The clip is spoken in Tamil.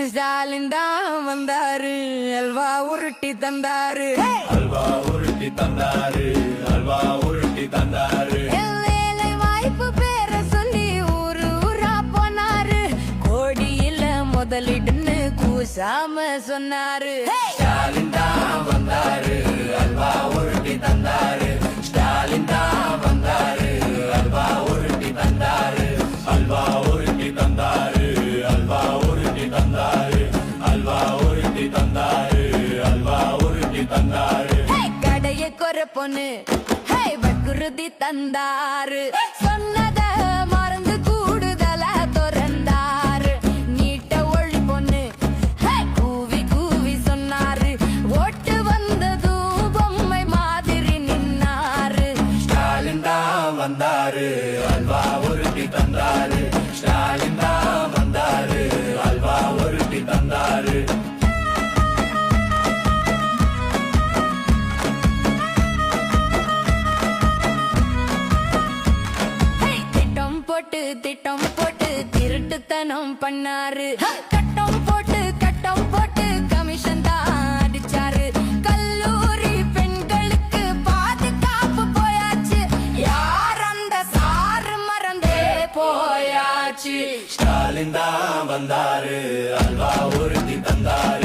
ஸ்டாலின் தான் வந்தாரு, அல்வா உருட்டி தந்தாரு, அல்வா உருட்டி தந்தாரு, அல்வா உருட்டி தந்தாரு. வேலை வாய்ப்பு பேர சொல்லி ஊரு ஊரா போனாரு, கோடியில முதலிடுன்னு கூசாம சொன்னாரு. ஸ்டாலின் தான் வந்தாரு, அல்வா உருட்டி தந்தாரு. ஸ்டாலின் தான் வந்தாரு, அல்வா உருட்டி தந்தாரு, அல்வா உருட்டி தந்தாரு, அல்வா உருட்டி தந்தாரு, அல்வா உருட்டி தந்தாரு, அல்வா உருட்டி தந்தாரு. கடைய குறை பொண்ணு வக்குறுதி தந்தாரு, சொன்னத மறந்து கூடுதல துறந்தாரு. நீட்ட ஒளி பொண்ணு கூவி கூவி சொன்னாரு, ஓட்டு வந்ததும் பொம்மை மாதிரி நின்னாரு. ஸ்டாலின் தான் வந்தாரு, அல்வா உருட்டி தந்தாரு. ஸ்டாலின் தான் வந்தாரு, அல்வா உருட்டி தந்தாரு. திட்டம் போட்டு திருட்டுத்தனம் பண்ணாரு, கட்டம் போட்டு கமிஷன் தான் அடிச்சாரு. கல்லூரி பெண்களுக்கு பாதுகாப்பு போயாச்சு, யார் அந்த சாரு மறந்தே போயாச்சு. ஸ்டாலின் தான் வந்தாரு, அல்வா உருட்டி தந்தாரு.